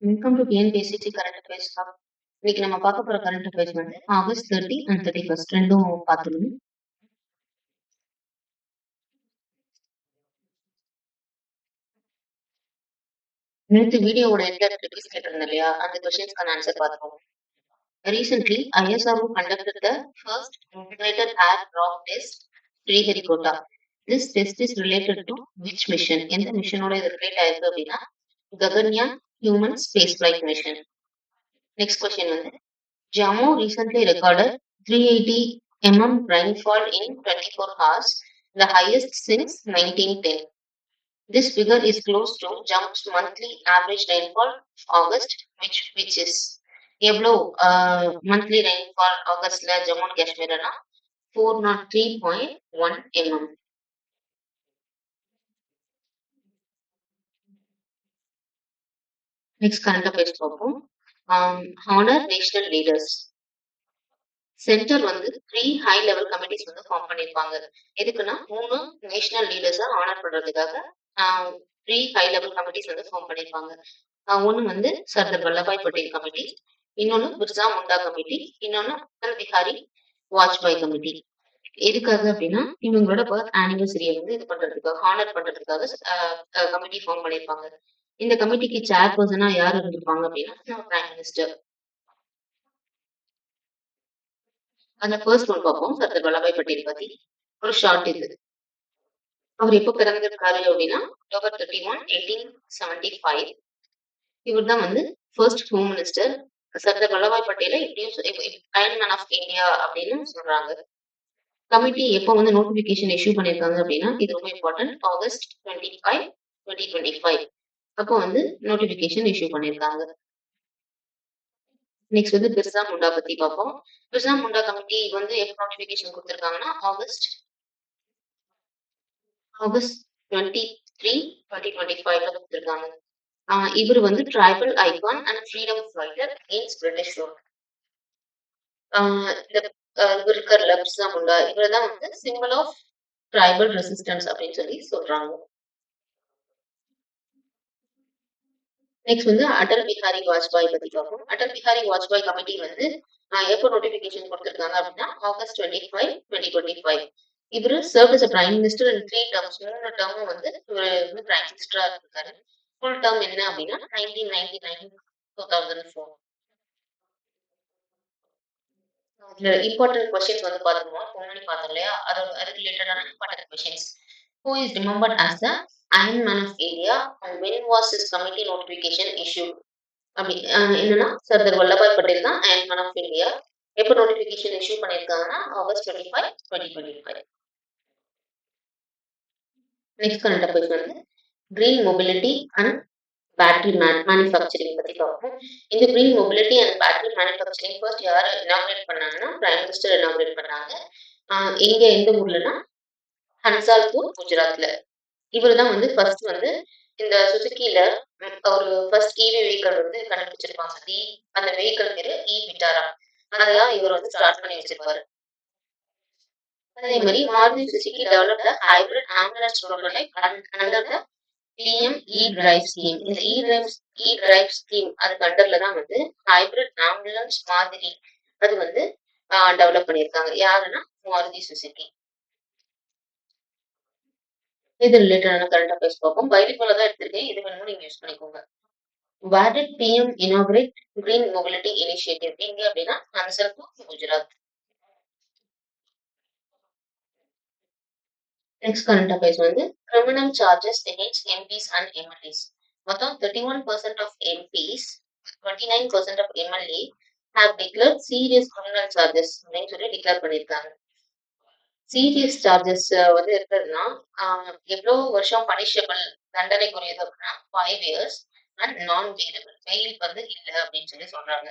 Welcome to TNPSC current affairs hub. இன்னைக்கு நம்ம பார்க்க போற கரண்ட் அஃபேர்ஸ் வந்து ஆகஸ்ட் 30 அண்ட் 31 ரெண்டும் பார்த்துருவோம். நேற்று வீடியோவோட எண்ட்ல ரிக்வெஸ்ட் கேட்டிருந்தேன் இல்லையா, அந்த கொஸ்டின்ஸ்க்கான ஆன்சர் பார்ப்போம். Recently, ISRO conducted the first integrated air rock test, Sriharikota. This test is related to which mission? எந்த மிஷனோட இது ரிலேட் ஆயிருக்கு அப்படின்னா Gaganyaan human space flight mission. Next question வந்து Jammu recently recorded 380 mm rainfall in 24 hours, the highest since 1910. This figure is close to Jammu's monthly average rainfall August, which is எவ்வளோ monthly rainfall ஆகஸ்ட்ல Jammu and காஷ்மீர்னா 403.1 mm. Next current affairs பார்ப்போம். Honour national leaders. Centre வந்து 3 high level committees வந்து form பண்ணிருப்பாங்க. எதுக்குன்னா 3 national லீடர்ஸா honour பண்றதுக்காக 3 ஹை லெவல் கமிட்டிஸ் வந்து ஃபார்ம் பண்ணிருப்பாங்க. ஒன்னு வந்து சர்தார் வல்லபாய் பட்டேல் கமிட்டி, இன்னொன்னு பிர்சா முண்டா கமிட்டி, இன்னொன்னு அடல் பிஹாரி வாஜ்பாய் கமிட்டி. எதுக்காக அப்படின்னா இவங்களோட பர்த் ஆனிவர்சரியை வந்து இது பண்றதுக்காக ஹானர் பண்றதுக்காக கமிட்டி ஃபார்ம் பண்ணிருப்பாங்க. இந்த கமிட்டிக்கு சேர்பர்சனா யார் இருந்திருப்பாங்க அப்படின்னா நம்ம பிரைம் மினிஸ்டர். அந்த ஃபர்ஸ்ட் ஒன் பார்ப்போம். சர்தார் வல்லபாய் பட்டேல் பத்தி ஒரு ஷார்ட் இது. அவர் எப்போ பிறந்திருக்காரு அப்படின்னா அக்டோபர் 31, 1875. இவர் தான் வந்து first home minister. Sardar Vallabhbhai பட்டேலை அயர்ன் மேன் ஆஃப் இந்தியா அப்படின்னு சொல்றாங்க. கமிட்டி எப்போ வந்து நோட்டிபிகேஷன் இஷ்யூ பண்ணிருக்காங்க அப்படின்னா இது ரொம்ப இம்பார்ட்டன்ட், ஆகஸ்ட் 25, 2025 அப்போ வந்து நோட்டிபிகேஷன் இஷ்யூ பண்ணிருக்காங்க. நெக்ஸ்ட் வந்து பிர்சா முண்டா பத்தி பார்ப்போம். பிர்சா முண்டா கமிட்டி வந்து எப்போ நோட்டிபிகேஷன் கொடுத்திருக்காங்கன்னா ஆகஸ்ட் 23, 2025 கொடுத்திருக்காங்க. இவர் வந்து tribal icon and freedom fighter against British rule. இவர் இருக்கார்ல பிர்சா முண்டா, இவர் தான் வந்து சிம்பிள் ஆஃப் ட்ரைபல் ரெசிஸ்டன்ஸ் அப்படின்னு சொல்லி சொல்றாங்க. நெக்ஸ்ட் வந்து அடல் பிஹாரி வாஜ்பாய் பத்தி பார்ப்போம். அடல் பிஹாரி வாஜ்பாய் கமிட்டி வந்து எப்போ நோட்டிபிகேஷன் கொடுத்திருக்காங்க அப்படின்னா ஆகஸ்ட் 25, 2025. இவரு serve as prime minister in 3 terms. 3 டர்மும் வந்து இவர் வந்து பிரைம் மினிஸ்டரா இருக்காரு. ஃபுல் டர்ம் என்ன அப்படின்னா 1999-2004. இம்பார்ட்டன்ட் கொஸ்டின்ஸ் வந்து பார்த்துருவோம். முன்னாடி பார்த்தோம் இல்லையா, அது ரிலேட்டடான important questions. Who is remembered as the Iron Man of India and when was his committee notification issued? அப்படி என்னன்னா சர்தார் வல்லபாய் பட்டேல் தான் அயர்ன் மேன் ஆஃப் இந்தியா. எப்போ நோட்டிபிகேஷன் இஷ்யூ பண்ணிருக்காங்கன்னா ஆகஸ்ட் 25, 2025. நெக்ஸ்ட் கரண்ட் அஃபேர்ஸ் வந்து green mobility and battery manufacturing பத்தி பார்ப்போம். இந்த green mobility and battery manufacturing first யார் இனாகிரேட் பண்ணாங்கன்னா பிரைம் மினிஸ்டர் இனாகிரேட் பண்ணாங்க. எங்க எந்த ஊர்லன்னா ஹன்சால்பூர், குஜராத்ல. இவர் தான் வந்து ஃபர்ஸ்ட் வந்து இந்த சுசுகில ஒரு ஃபர்ஸ்ட் இவி வெஹிக்கிள் வந்து கண்டுபிடிச்சிருப்பாங்க. அந்த வெஹிக்கிள் பேரு விட்டாரா, அதெல்லாம் இவர் வந்து ஸ்டார்ட் பண்ணி வச்சிருப்பாரு. அதே மாதிரி Maruti Suzuki developed hybrid ambulance prototype under the PM drive scheme. இந்த டிரைவ் ஸ்கீம் அதுக்கு அண்டர்ல தான் வந்து ஹைபிரிட் ஆம்புலன்ஸ் மாதிரி அது வந்து டெவலப் பண்ணியிருக்காங்க. யாருன்னா மாருதி சுசுகி. இது ரிலேட்டடான கரண்ட் அஃபேர்ஸ் பார்ப்போம். பைபிள் போல தான் எடுத்திருக்கேன், இது வேணுமோ நீங்க யூஸ் பண்ணிக்கோங்க. Where did PM inaugurate Green Mobility Initiative? எங்க அப்படின்னா ஹன்சல்பூர், குஜராத். நெக்ஸ்ட் கரண்ட் அஃபேர்ஸ் வந்து criminal charges against MPs and MLAs. மொத்தம் 31% of MPs, 29% of MLA have declared serious criminal charges அப்படின்னு சொல்லி டிக்ளேர் பண்ணியிருக்காங்க. சீரியஸ் சார்ஜஸ் வந்து இருக்கிறதுனா எவ்வளவு வருஷம் பனிஷபிள் தண்டனைக்குரியது அப்படின்னா 5 years and non bailable, bail வந்து இல்லை அப்படின்னு சொல்லி சொல்றாங்க.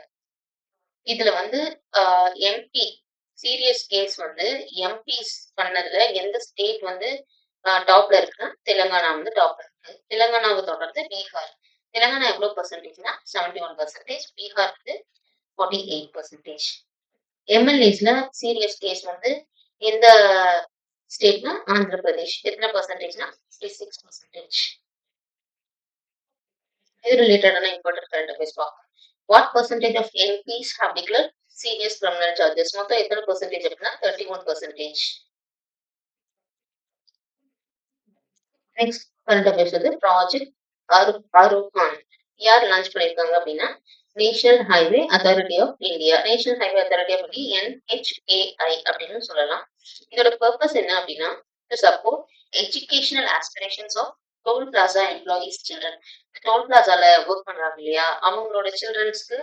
இதுல வந்து எம்பி சீரியஸ் கேஸ் வந்து எம்பிஸ் பண்ணதுல எந்த ஸ்டேட் வந்து டாப்ல இருக்குன்னா தெலுங்கானா வந்து டாப்ல இருக்கு. தெலுங்கானாவை தொடர்ந்து பீகார். தெலுங்கானா எவ்வளவு பர்சன்டேஜ்னா 71%, பீகார் வந்து 48%. எம்எல்ஏஸ்ல சீரியஸ் கேஸ் வந்து எந்த ஸ்டேட்னா ஆந்திர பிரதேஷ். எத்தனை பர்சன்டேஜ்னா 56%. இது ரிலேட்டடான இம்பார்ட்டன்ட் கரண்ட் அஃபேர்ஸ் பார்ப்போம். What percentage of MPs have declared serious criminal charges? மொத்தம் எத்தனை பெர்சன்டேஜ் அப்படின்னா 31%. நெக்ஸ்ட் கரண்ட் அஃபேர்ஸ் வந்து ப்ராஜெக்ட் ஆரோகான் யார் லான்ச் பண்ணியிருக்காங்க அப்படின்னா national highway authority of India. National highway authority of India NHAI அப்படின்னு சொல்லலாம். இதோட பர்பஸ் என்ன அப்படின்னா to support educational aspirations of toll plaza employees children. Toll பிளாசால ஒர்க் பண்றாங்க இல்லையா, அவங்களோட சில்ட்ரன்ஸ்க்கு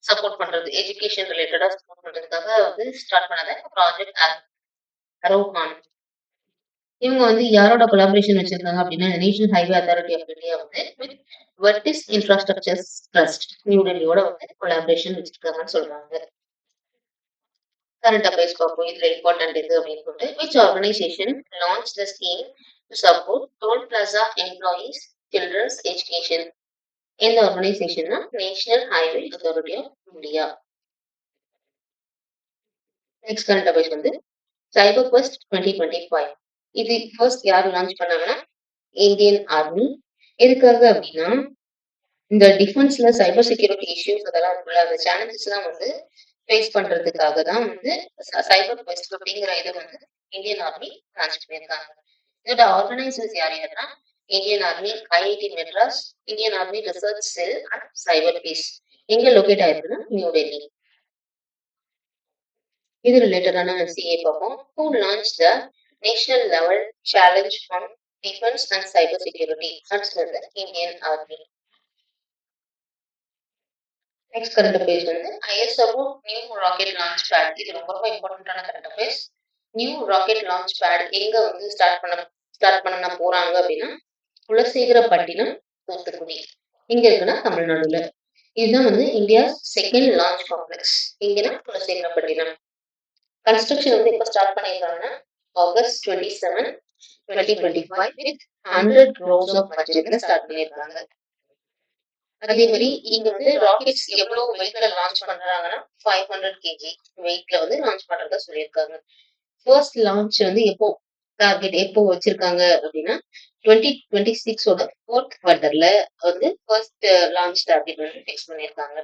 சப்போர்ட் பண்றது, எஜுகேஷன் ரிலேட்டடா சப்போர்ட் பண்றதுக்காக வந்து ஸ்டார்ட் பண்ணத ப்ராஜெக்ட் அரோகான். இவங்க வந்து யாரோட கொலாபரேஷன் வச்சிருக்காங்க அப்படின்னா national highway authority of India வந்து with Vertis infrastructure trust new டெல்லியோட வந்து கொலாபரேஷன் வச்சிருக்காங்கன்னு சொல்றாங்க. கரண்ட் அஃபேர்ஸ் பார்ப்போம். இதுல இம்பார்ட்டன்ட் எது அப்படின்னு சொல்லிட்டு which organisation launch the scheme to support toll plaza employees childrens education. எந்த ஆர்கனைசேஷன்னா national highway authority of India. Next current affairs வந்து சைபர் குவெஸ்ட் 2025. இது ஃபர்ஸ்ட் யார் லான்ச் பண்ணாங்கன்னா இந்தியன் ஆர்மி. எதுக்காக அப்படின்னா இந்த டிஃபென்ஸ்ல சைபர் செக்யூரிட்டி இஷ்யூஸ் அதெல்லாம் இருக்குல்ல, அந்த சேலஞ்சஸ் எல்லாம் வந்து ஃபேஸ் பண்றதுக்காக தான் வந்து சைபர் குவெஸ்ட் அப்படிங்கிற இதை வந்து இந்தியன் ஆர்மி லான்ச் பண்ணியிருக்காங்க. இதோட ஆர்கனைசர்ஸ் யார் யாருன்னா Indian army, IIT Madras, Indian army research cell and cyber peace. எங்க லொகேட் ஆயிருக்குன்னா நியூ டெல்லி. இது ரிலேட்டடான CA பார்ப்போம். Who launched the national level challenge on defense and cyber security? That's the Indian Army. Next current affairs வந்து is about new rocket launch pad. இது ரொம்ப ரொம்ப இம்பார்ட்டன்டான current affairs. New rocket launch pad எங்க வந்து start பண்ண போறாங்க அப்படின்னா குலசேகரப்பட்டினம், தூத்துக்குடி. எங்க இருக்குன்னா தமிழ்நாடுல. இதுதான் வந்து இந்தியா செகண்ட் லான்ச் காம்ப்ளெக்ஸ். எங்கன்னா குலசேகரப்பட்டினம். கன்ஸ்ட்ரக்ஷன் வந்து எப்போ ஸ்டார்ட் பண்ணியிருக்காங்கன்னா ஆகஸ்ட் 27, 2025 வித் 100 crores ஆஃப் பட்ஜெட்ல ஸ்டார்ட் பண்ணியிருக்காங்க. அதே மாதிரி இங்க வந்து ராக்கெட்ஸ் எவ்வளவு வெயிட்ல லான்ச் பண்றாங்கன்னா 500 kg வெயிட்ல வந்து லான்ச் பண்றதா சொல்லியிருக்காங்க. ஃபர்ஸ்ட் லான்ச் வந்து டார்கெட் எப்போ வச்சிருக்காங்க அப்படின்னா 2026 ஃபோர்த் குவார்டர்ல வந்து ஃபர்ஸ்ட் லான்ச் டார்கெட் வந்து ஃபிக்ஸ் பண்ணியிருக்காங்க.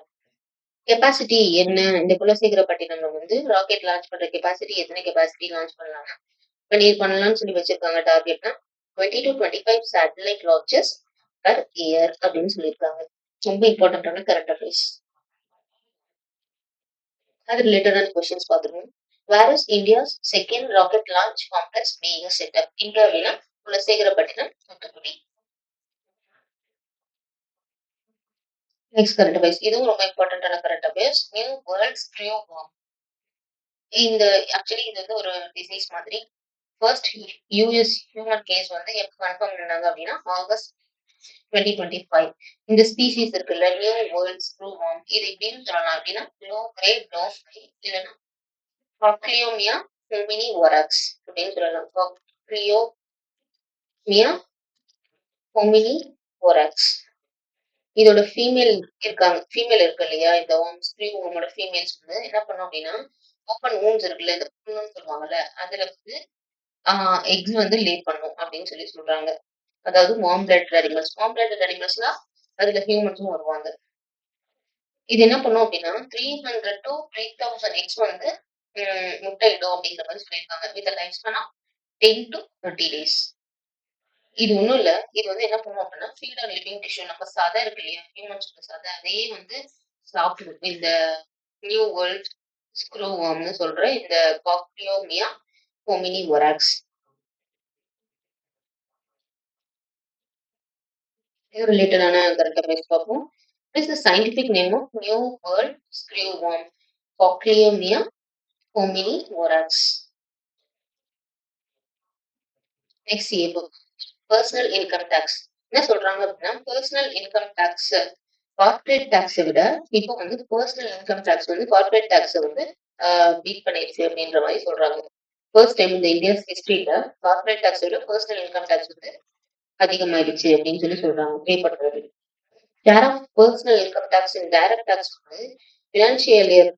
கெப்பாசிட்டி என்ன, இந்த குலசேகரப்பட்டினம் வந்து ராக்கெட் லான்ச் பண்ற கெப்பாசிட்டி எத்தனை கெப்பாசிட்டி லான்ச் பண்ணலாம்னு சொல்லி வச்சிருக்காங்க. டார்கெட்னா 20 to 25 satellite launches per year அப்படின்னு சொல்லியிருக்காங்க. ரொம்ப இம்பார்ட்டன்டான கரண்ட் அஃபேர்ஸ். அது ரிலேட்டடான கொஸ்டின்ஸ் பார்த்துருவோம். Where is India's second rocket launch complex being setup? இந்தியாவில Kulasekarapattinam, Thoothukudi. Next current affairs, இதுவும் ரொம்ப இம்பார்ட்டன்டான current affairs. New world screwworm. இந்த ஆக்சுவலி இது வந்து ஒரு டிசீஸ் மாதிரி. ஃபர்ஸ்ட் யூஎஸ் ஹியூமன் கேஸ் வந்து எப்போ கன்ஃபார்ம் பண்ணாங்க அப்படின்னா ஆகஸ்ட் 2025. இந்த ஸ்பீசிஸ் இருக்குல்ல நியூ வேர்ல்ட் ஸ்க்ரூ வார்ம், இது எப்படின்னு சொல்லலாம் அப்படின்னா லோ கிரேட் நோ ஃப்ளை இல்லைன்னா காக்லியோமியா ஹோமினி வராக்ஸ் அப்படின்னு சொல்லலாம். காக்லியோமியா ஹோமினி வராக்ஸ். இதோட ஃபீமேல் இருக்கு இல்லையா, இந்த ஸ்க்ரூ வார்மோட ஃபீமேல்ஸ் வந்து என்ன பண்ணும் அப்படின்னா ஓப்பன் வூம்ஸ் இருக்குல்ல, இந்த புண்ணுன்னு சொல்லுவாங்கல்ல, அதுல வந்து எக்ஸ் வந்து லே பண்ணும் அப்படின்னு சொல்லி சொல்றாங்க. அதாவது வார்ம் பிளட்டட் அனிமல்ஸ்னா அதுல ஹியூமன்ஸும் வருவாங்க. இது என்ன பண்ணும் அப்படின்னா 300 to 3000 எக்ஸ் வந்து முட்டையிடும் அப்படிங்கிற மாதிரி சொல்லியிருக்காங்க. With life span of 10 to 30 days. இது ஒண்ணும் இல்ல, இது வந்து என்ன பண்ணும் அப்படின்னா ஃபீட் ஆன் லிவிங் டிஷ்யூ, நம்ம சதை இருக்கு இல்லையா ஹியூமன்ஸோட சதை, அதையே வந்து சாப்பிடும். இந்த நியூ வேர்ல்ட் ஸ்க்ரூ வார்ம்னு சொல்ற இந்த காக்லியோமியா ஹோமினி வராக்ஸ். இது ரிலேட்டடான கரண்ட் அஃபேர்ஸ் பார்ப்போம். What is the scientific name of new world screw worm? Cochleomia hominivorax. Next CA book. Personal income tax. என்ன சொல்றாங்க அப்படின்னா பர்சனல் இன்கம் டாக்ஸ் கார்பரேட் டாக்ஸை விட இப்போ வந்து பர்சனல் இன்கம் டாக்ஸ் வந்து கார்பரேட் டாக்ஸை வந்து பீட் பண்ணிடுச்சு அப்படின்ற மாதிரி சொல்றாங்க. ஃபர்ஸ்ட் டைம் இந்த இந்தியாஸ் ஹிஸ்டரியில கார்பரேட் டாக்ஸை விட பர்சனல் இன்கம் டாக்ஸ் வந்து அதிகமாயிடுச்சு அப்படின்னு சொல்லி சொல்றாங்க. பே பண்றது share of personal income tax in direct tax வந்து ஃபினான்ஷியல் இயர்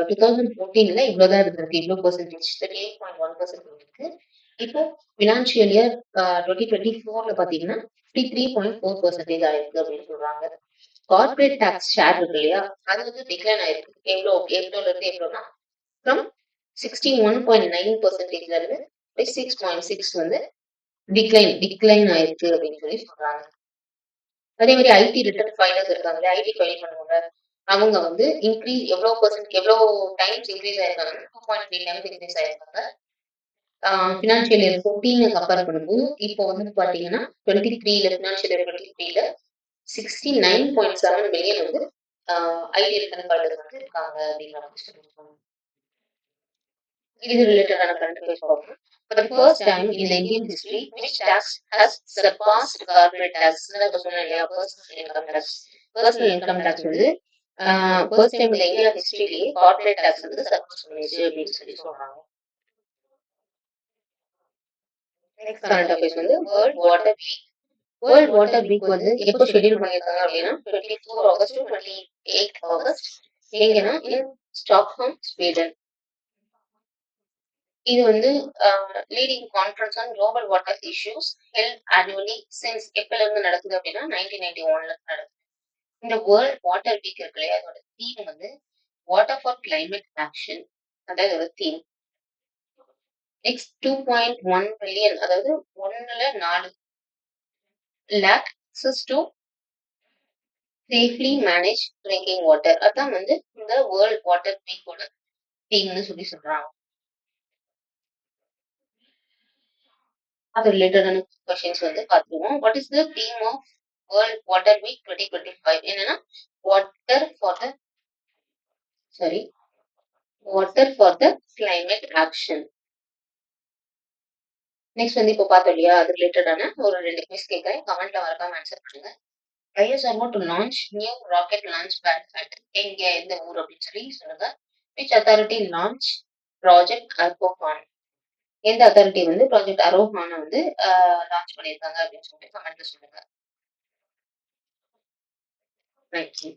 2014ல இவ்வளவுதான் இருந்திருக்கு, இவ்வளவு பெர்சன்டேஜ் 38.1% இருக்கு. இப்போ ஃபினான்ஷியல் இயர் 2024ல பாத்தீங்கன்னா 53.4% ஆயிருக்கு அப்படின்னு சொல்றாங்க. கார்ப்பரேட் டாக்ஸ் ஷேர் இருக்கு இல்லையா, அது வந்து டிக்ளைன் ஆயிருக்கு. எவ்வளோல இருந்து எவ்வளோனா ஃப்ரம் 61.9%ல இருந்து 6.6 வந்து டிக்ளைன் ஆயிருக்கு அப்படின்னு சொல்லி சொல்றாங்க. அதே மாதிரி ஐடி ரிட்டர்ன் ஃபைலர்ஸ் இருக்காங்க, ஐடி ஃபைல் பண்ணுவாங்க, அவங்க வந்து எவ்வளோ டைம்ஸ் இன்க்ரீஸ் ஆயிருக்காங்க, 2.3 டைம்ஸ் இன்க்ரீஸ் ஆயிருக்காங்க. ஃபினான்ஷியல் இயர் 14 கம்பேர் பண்ணும்போது இப்போ வந்து பாத்தீங்கன்னா 23ல ஃபினான்ஷியல் இயர் 23ல 69.7 மில்லியன் வந்து ஐடி ரிட்டர்ன் ஃபைலர்ஸ் வந்து இருக்காங்க அப்படிங்கிற மாதிரி சொல்லியிருக்காங்க. இது ரிலேட்டடான கரண்ட் அஃபேர்ஸ் பார்ப்போம். For the first time in the Indian history, which tax has surpassed corporate tax? நான் சொன்னேன் இல்லையா, personal income tax. Personal income tax வந்து ஃபர்ஸ்ட் டைம் இந்த இந்தியா ஹிஸ்டரியிலேயே கார்ப்பரேட் டாக்ஸ் வந்து சர்பாஸ் பண்ணிச்சு அப்படின்னு சொல்லி சொல்றாங்க. நெக்ஸ்ட் கரண்ட் அஃபேர்ஸ் வந்து world water week. World water week வந்து எப்போ ஷெட்யூல் பண்ணியிருக்காங்க அப்படின்னா 24 ஆகஸ்ட் to 28 ஆகஸ்ட். எங்கன்னா இன் ஸ்டாக்ஹோம், ஸ்வீடன். இது வந்து leading conference on global water issues held annually since எப்பல இருந்து நடக்குது அப்படின்னா 1991ல நடக்குது. இந்த வேர்ல்ட் வாட்டர் வீக் இருக்கு இல்லையா, அதோட தீம் வந்து வாட்டர் ஃபார் கிளைமேட் ஆக்ஷன், அதாவது அதோட தீம். நெக்ஸ்ட் 2.1 மில்லியன், அதாவது 1.4 lakh access to safely manage drinking water. அதான் வந்து இந்த வேர்ல்ட் வாட்டர் வீக்கோட தீம்னு சொல்லி சொல்றாங்க. அது ரிலேட்டடான கொஸ்டின்ஸ் வந்து பார்த்துருவோம். What is the theme of world water week 2025? என்னன்னா water for the climate action. Next வந்து இப்போ பார்த்தோம் இல்லையா, அது ரிலேட்டடான ஒரு 2 குவிஸ் கேட்கறேன், கமெண்ட்ல மறக்காம ஆன்சர் பண்ணுங்க. ISRO to launch new rocket launch pad at எந்த ஊர் அப்படின்னு சொல்லி சொல்லுங்க. Which authority launch project Aarohan? எந்த அத்தாரிட்டி வந்து ப்ராஜெக்ட் அரோஹான வந்து லான்ச் பண்ணியிருக்காங்க அப்படின்னு சொல்லிட்டு கமெண்ட்ல சொல்லுங்க. Thank you.